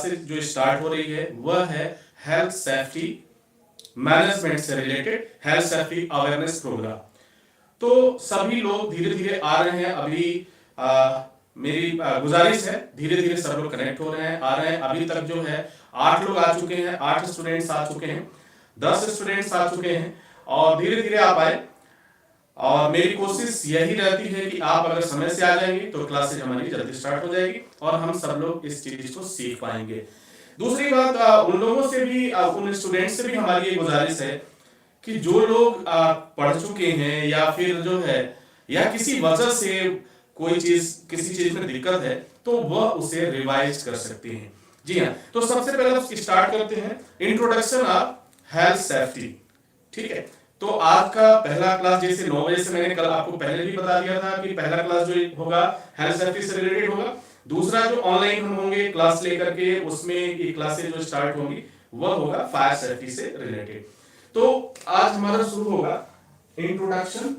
Classes जो start हो रही है वह है हेल्थ सेफ्टी मैनेजमेंट से related health safety awareness program. तो सभी लोग धीरे धीरे आ रहे हैं। अभी मेरी गुजारिश है धीरे धीरे सब लोग कनेक्ट हो रहे हैं, आ रहे हैं। अभी तक जो है 8 लोग आ चुके हैं, 8 स्टूडेंट्स आ चुके हैं, 10 स्टूडेंट्स आ चुके हैं और धीरे धीरे आप आए। और मेरी कोशिश यही रहती है कि आप अगर समय से आ जाएंगे तो क्लासेज हमारी जल्दी स्टार्ट हो जाएगी और हम सब लोग इस चीज को सीख पाएंगे। दूसरी बात, उन लोगों से भी उन स्टूडेंट से भी हमारी ये गुजारिश है कि जो लोग पढ़ चुके हैं या फिर जो है या किसी वजह से कोई चीज किसी चीज में दिक्कत है तो वह उसे रिवाइज कर सकते हैं। जी हाँ, तो सबसे पहले स्टार्ट करते हैं इंट्रोडक्शन ऑफ हेल्थ सेफ्टी। ठीक है, तो आज का पहला क्लास जैसे 9 बजे से मैंने कल आपको पहले भी बता दिया था कि पहला क्लास जो होगा हेल्थ सेफ्टी से रिलेटेड होगा। दूसरा जो ऑनलाइन हम होंगे क्लास लेकर के उसमें ये क्लासेस जो स्टार्ट होंगी वह होगा फायर सेफ्टी से रिलेटेड। तो आज हमारा शुरू होगा इंट्रोडक्शन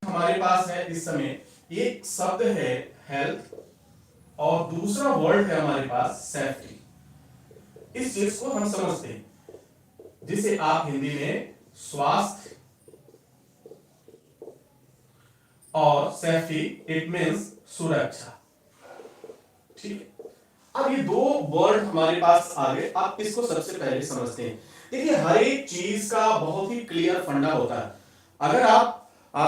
हमारे पास है इस समय एक शब्द है हेल्थ और दूसरा वर्ड है हमारे पास सेफ्टी। इस चीज को हम समझते हैं जिसे आप हिंदी में स्वास्थ्य और सेफ्टी इट मींस सुरक्षा। ठीक है, अब ये दो वर्ड हमारे पास आ गए। आप इसको सबसे पहले समझते हैं। देखिए हर एक चीज का बहुत ही क्लियर फंडा होता है। अगर आप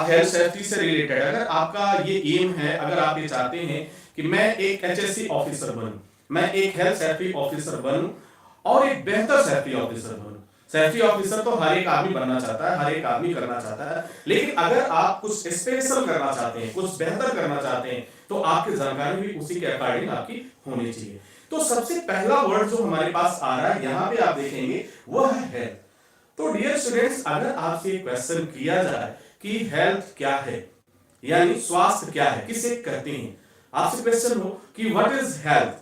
हेल्थ सेफ्टी से रिलेटेड अगर आपका ये एम है, अगर आप ये चाहते हैं कि मैं एक एचएससी ऑफिसर बनूं, मैं एक हेल्थ सेफ्टी ऑफिसर बनूं और एक बेहतर सेफ्टी ऑफिसर बनूं। सेफ्टी ऑफिसर तो हर एक आदमी बनना चाहता है, हर एक आदमी करना चाहता है, लेकिन अगर आप कुछ स्पेशल करना चाहते हैं, कुछ बेहतर करना चाहते हैं तो आपकी जानकारी भी उसी के अकॉर्डिंग आपकी होनी चाहिए। तो सबसे पहला वर्ड जो हमारे पास आ रहा है यहां पे आप देखेंगे वह है हेल्थ। तो डियर स्टूडेंट्स, अगर आपसे क्वेश्चन किया जाए कि हेल्थ क्या है यानी स्वास्थ्य क्या है, किसे कहते हैं, आपसे क्वेश्चन हो कि व्हाट इज हेल्थ,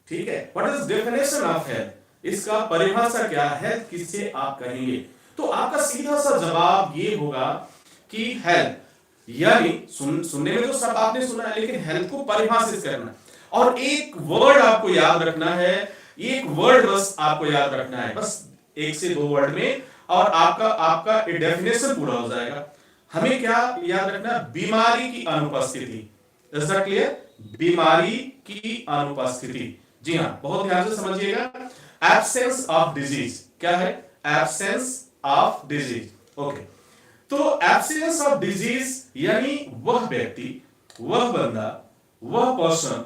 ठीक है, what is definition of health, इसका परिभाषा क्या है, हेल्थ किसे आप कहेंगे, तो आपका सीधा सा जवाब ये होगा कि हेल्थ यानी सुनने में तो सब आपने सुना है लेकिन हेल्थ को परिभाषित करना और एक वर्ड आपको याद रखना है, एक वर्ड बस आपको याद रखना है, बस 1 से 2 वर्ड में और आपका डेफिनेशन पूरा हो जाएगा। हमें क्या याद रखना, बीमारी की अनुपस्थिति। Is that clear? बीमारी की अनुपस्थिति। जी हां, बहुत ध्यान से समझिएगा। एब्सेंस ऑफ डिजीज क्या है? Absence of disease. ओके, तो एब्सेंस ऑफ डिजीज यानी वह व्यक्ति, वह बंदा, वह पर्सन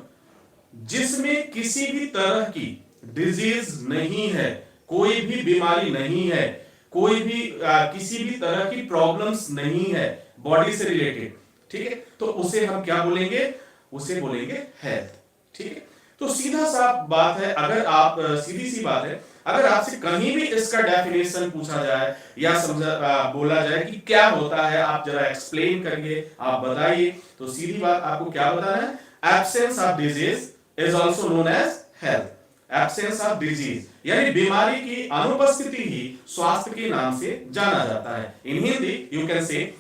जिसमें किसी भी तरह की डिजीज नहीं है, कोई भी बीमारी नहीं है, कोई भी किसी भी तरह की प्रॉब्लम्स नहीं है बॉडी से रिलेटेड। ठीक है, तो उसे हम क्या बोलेंगे? उसे बोलेंगे हेल्थ। ठीक है, तो सीधा सा बात है, अगर आप सीधी सी बात है, अगर आपसे कहीं भी इसका डेफिनेशन पूछा जाए या बोला जाए कि क्या होता है, आप जरा एक्सप्लेन करिए, आप बताइए, तो सीधी बात आपको क्या बताना है? Absence of disease is also known as health. Absence of disease यानी बीमारी की अनुपस्थिति ही स्वास्थ्य के नाम से जाना जाता है। इन हिंदी यू कैन से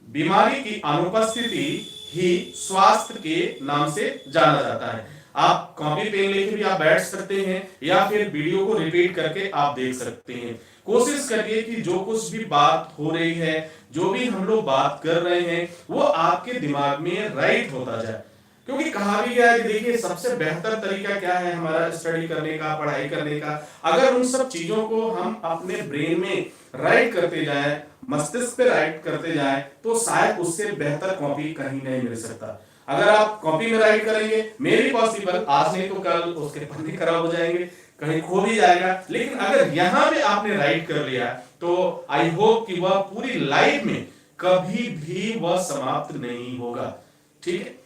बीमारी की अनुपस्थिति ही स्वास्थ्य के नाम से जाना जाता है। आप कॉपी पेन लेके भी आप बैठ सकते हैं या फिर वीडियो को रिपीट करके आप देख सकते हैं। कोशिश करिए कि जो कुछ भी बात हो रही है, जो भी हम लोग बात कर रहे हैं, वो आपके दिमाग में राइट होता जाए। क्योंकि कहा भी गया है कि देखिए सबसे बेहतर तरीका क्या है हमारा स्टडी करने का, पढ़ाई करने का, अगर उन सब चीजों को हम अपने ब्रेन में राइट करते जाएं, मस्तिष्क पे राइट करते जाएं, तो शायद उससे बेहतर कॉपी कहीं नहीं मिल सकता। अगर आप कॉपी में राइट करेंगे, मे बी पॉसिबल आज नहीं तो कल उसके पन्ने खराब हो जाएंगे, कहीं खो भी जाएगा, लेकिन अगर यहां पे आपने राइट कर लिया तो आई होप कि वह पूरी लाइफ में कभी भी वह समाप्त नहीं होगा। ठीक है,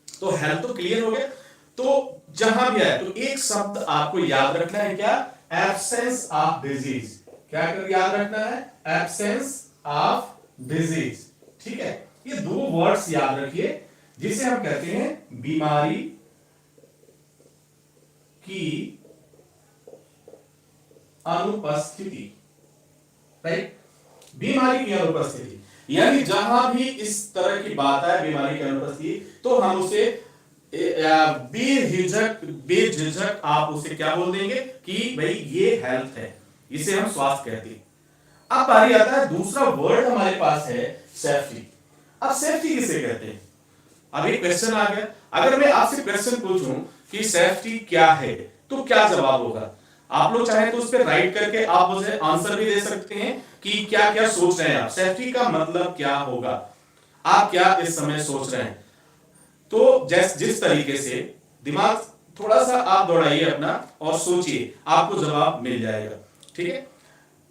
तो हेल्थ तो क्लियर हो गया। तो जहां भी है तो एक शब्द आपको याद रखना है, क्या? Absence of disease. क्या याद रखना है? Absence of disease. ठीक है, ये दो वर्ड्स याद रखिए जिसे हम कहते हैं बीमारी की अनुपस्थिति। राइट, बीमारी की अनुपस्थिति यानी जहां भी इस तरह की बात है बीमारी की अनुपस्थिति, तो हम उसे बेझिझक आप उसे क्या बोल देंगे कि भाई ये हेल्थ है, इसे हम स्वास्थ्य कहते हैं। अब बारी आता है दूसरा वर्ड हमारे पास है सेफ्टी। अब सेफ्टी किसे कहते हैं? अब एक क्वेश्चन आ गया, अगर मैं आपसे क्वेश्चन पूछूं कि सेफ्टी क्या है, तो क्या जवाब होगा? आप लोग चाहे तो उस पर राइट करके आप मुझे आंसर भी दे सकते हैं कि क्या क्या सोच रहे हैं आप, सेफ्टी का मतलब क्या होगा, आप क्या इस समय सोच रहे हैं। तो जिस तरीके से दिमाग थोड़ा सा आप दौड़ाइए अपना और सोचिए, आपको जवाब मिल जाएगा। ठीक है,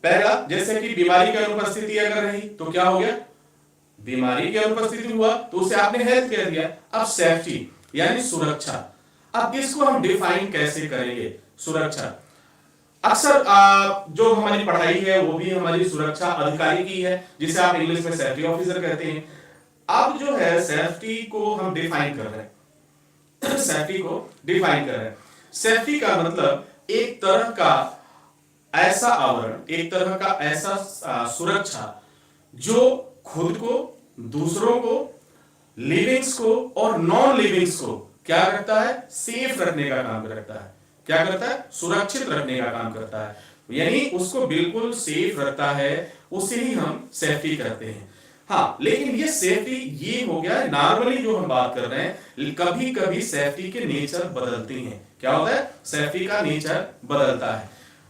पहला जैसे कि बीमारी की अनुपस्थिति अगर रही तो क्या हो गया, बीमारी की अनुपस्थिति हुआ तो उसे आपने हेल्थ कह दिया। अब सेफ्टी यानी सुरक्षा, अब इसको हम डिफाइन कैसे करेंगे? सुरक्षा अक्सर जो हमारी पढ़ाई है वो भी हमारी सुरक्षा अधिकारी की है, जिसे आप इंग्लिश में सेफ्टी ऑफिसर कहते हैं। अब जो है सेफ्टी को हम डिफाइन कर रहे हैं सेफ्टी को डिफाइन कर रहे हैं। सेफ्टी का मतलब एक तरह का ऐसा आवरण, एक तरह का ऐसा सुरक्षा जो खुद को, दूसरों को, लिविंग्स को और नॉन लिविंग्स को क्या करता है? सेफ रखने का काम करता है। क्या करता है? सुरक्षित रखने का काम करता है, यानी उसको बिल्कुल सेफ रखता है, उसे ही हम सेफ्टी कहते हैं। हाँ, लेकिन ये सेफ्टी ये हो गया नॉर्मली जो हम बात कर रहे हैं, कभी कभी सेफ्टी के नेचर बदलती हैं। क्या होता है? सेफ्टी का नेचर बदलता है।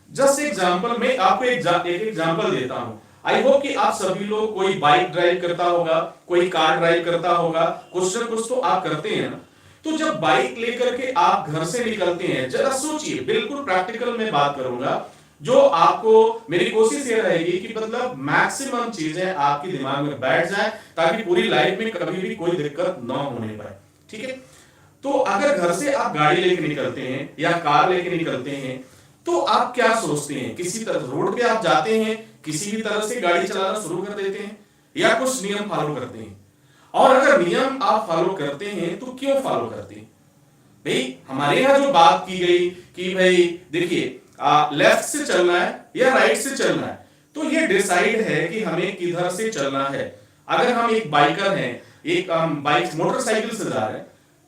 जस्ट एग्जांपल में आपको एक एग्जांपल देता हूं। आई होप कि आप सभी लोग, कोई बाइक ड्राइव करता होगा, कोई कार ड्राइव करता होगा, कुछ ना कुछ तो आप करते हैं ना। तो जब बाइक लेकर के आप घर से निकलते हैं, जरा सोचिए, बिल्कुल प्रैक्टिकल में बात करूंगा, जो आपको मेरी कोशिश ये रहेगी कि मतलब मैक्सिमम चीजें आपके दिमाग में बैठ जाए, ताकि पूरी लाइफ में कभी भी कोई दिक्कत ना होने पाए। ठीक है, तो अगर घर से आप गाड़ी लेके निकलते हैं या कार लेके निकलते हैं, तो आप क्या सोचते हैं? किसी तरह रोड पे आप जाते हैं, किसी भी तरह से गाड़ी चलाना शुरू कर देते हैं, या कुछ नियम फॉलो करते हैं? और अगर नियम आप फॉलो करते हैं तो क्यों फॉलो करते हैं? भाई हमारे यहां जो बात की गई कि भाई देखिए, लेफ्ट से चलना है या राइट से चलना है, तो ये डिसाइड है कि हमें किधर से चलना है। अगर हम एक बाइकर हैं, एक बाइक मोटरसाइकिल से जा रहे हैं,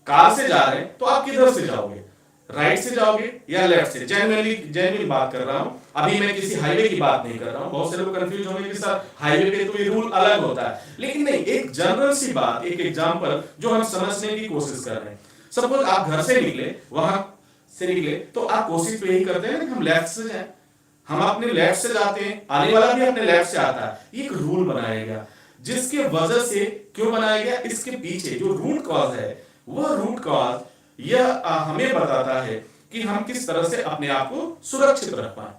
कार से जा रहे हैं, तो आप किधर से जाओगे? राइट से जाओगे या लेफ्ट से? जेन्युइनली बात कर रहा हूं, अभी मैं किसी हाईवे की बात नहीं कर रहा हूं। बहुत से लोग कंफ्यूज होंगे कि सर हाईवे पे तो ये रूल अलग होता है, लेकिन नहीं, एक जनरल सी बात, एक एग्जांपल जो हम समझने की कोशिश कर रहे हैं। सपोज आप घर से निकले, वहां से निकले, तो आप कोशिश तो यही करते हैं कि हम लेफ्ट से जाएं, हम अपने लेफ्ट से जाते हैं, आने वाला भी अपने लेफ्ट से आता है। एक रूल बनाया गया, जिसके वजह से, क्यों बनाया गया, इसके पीछे जो रूट कॉज है, वह रूट कॉज यह हमें बताता है कि हम किस तरह से अपने आप को सुरक्षित रख पाए,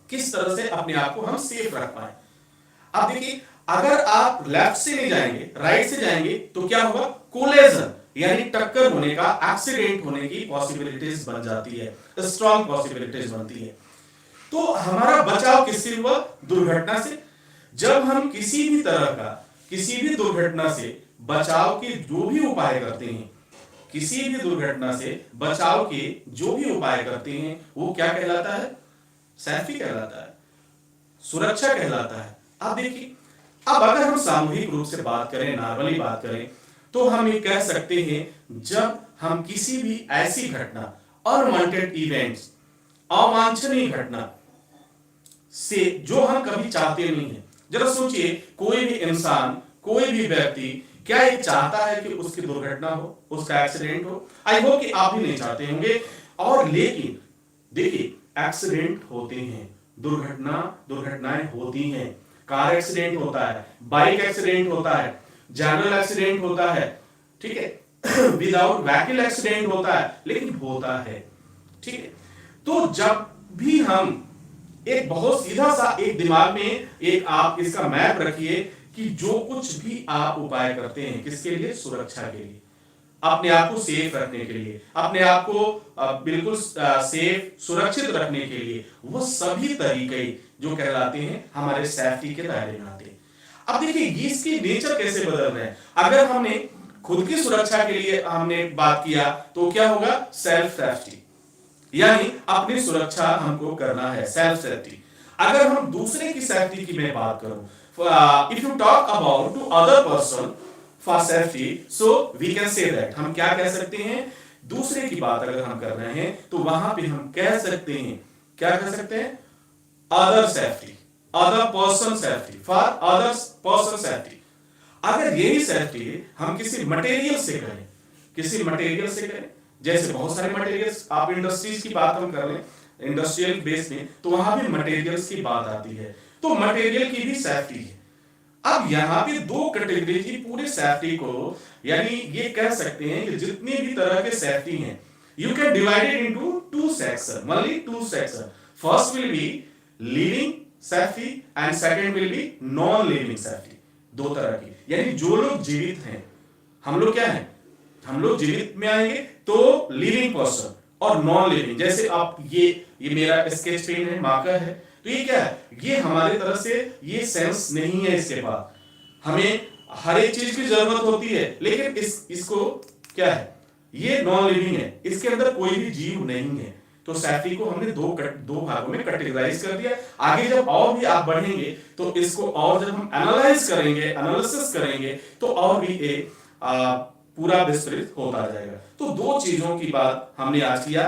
किस तरह से अपने आप को हम सेफ रख पाए। अब देखिए, अगर आप लेफ्ट से नहीं जाएंगे, राइट से जाएंगे, तो क्या होगा? कोलिजन यानी टक्कर होने का, एक्सीडेंट होने की पॉसिबिलिटीज बन जाती है, स्ट्रॉन्ग पॉसिबिलिटीज बनती है। तो हमारा बचाव किससे हुआ? दुर्घटना से। जब हम किसी भी तरह का, किसी भी दुर्घटना से बचाव के जो भी उपाय करते हैं, किसी भी दुर्घटना से बचाव के जो भी उपाय करते हैं, वो क्या कहलाता है? सेफ्टी कहलाता है, सुरक्षा कहलाता है। अब देखिए, अब अगर हम सामूहिक रूप से बात करें, नॉर्मली बात करें, तो हम ये कह सकते हैं, जब हम किसी भी ऐसी घटना, अनवांटेड इवेंट्स, अवांछनीय घटना से, जो हम कभी चाहते नहीं है, जरा सोचिए, कोई भी इंसान, कोई भी व्यक्ति क्या ये चाहता है कि उसकी दुर्घटना हो, उसका एक्सीडेंट हो? आई होप कि आप भी नहीं चाहते होंगे। और लेकिन देखिए, एक्सीडेंट होते हैं, दुर्घटनाएं होती हैं, कार एक्सीडेंट होता है, बाइक एक्सीडेंट होता है, जनरल एक्सीडेंट होता है, ठीक है, विदाउट व्हीकल एक्सीडेंट होता है, लेकिन होता है। ठीक है, तो जब भी हम एक बहुत सीधा सा एक दिमाग में एक आप इसका मैप रखिए कि जो कुछ भी आप उपाय करते हैं, किसके लिए? सुरक्षा के लिए, अपने आप को सेफ रखने के लिए, अपने आप को बिल्कुल सेफ, सुरक्षित रखने के लिए, वो सभी तरीके जो कहलाते हैं हमारे सेफ्टी के दायरे में आते हैं। अब देखिए, इसकी नेचर कैसे बदल रहे हैं। अगर हमने खुद की सुरक्षा के लिए हमने बात किया, तो क्या होगा? सेल्फ सेफ्टी, यानी अपनी सुरक्षा हमको करना है, सेल्फ सेफ्टी। अगर हम दूसरे की सेफ्टी की मैं बात करूं, if you talk about to other person for safety, so we can say that, हम क्या कह सकते हैं, दूसरे की बात अगर हम कर रहे हैं तो वहां पे हम कह सकते हैं, क्या कह सकते हैं, other safety, other person safety, for other person safety। अगर यही सेफ्टी हम किसी मटेरियल से करें, किसी मटेरियल से करें, जैसे बहुत सारे मटेरियल्स, आप इंडस्ट्रीज की बात हम कर रहे हैं, इंडस्ट्रियल बेस में, तो वहां भी मटेरियल्स की बात आती है, तो मटेरियल की भी सेफ्टी है। अब यहाँ पे दो कैटेगरी की पूरे सेफ्टी को, यानी ये कह सकते हैं कि जितनी भी तरह के सेफ्टी हैं, you can divide it into two section, only two section. First will be living safety and second will be non living safety. दो तरह की, यानी जो लोग जीवित हैं, हम लोग क्या हैं, हम लोग जीवित में आएंगे तो लिविंग पर्सन, और नॉन लिविंग, जैसे आप ये मेरा स्केच पेन है, मार्कर है, तो ये क्या है, ये हमारे तरफ से ये सेंस नहीं है, इसके बाद हमें हर एक चीज की जरूरत होती है, लेकिन इसको क्या है, ये नॉन लिविंग है, इसके अंदर कोई भी जीव नहीं है। तो सेफ्टी को हमने दो भागों में कैटेगराइज कर दिया। आगे जब और भी आप बढ़ेंगे तो इसको और जब हम एनालाइज करेंगे, एनालिसिस करेंगे, तो और भी एक पूरा विस्तृत होता जाएगा। तो दो चीजों की बात हमने आज किया।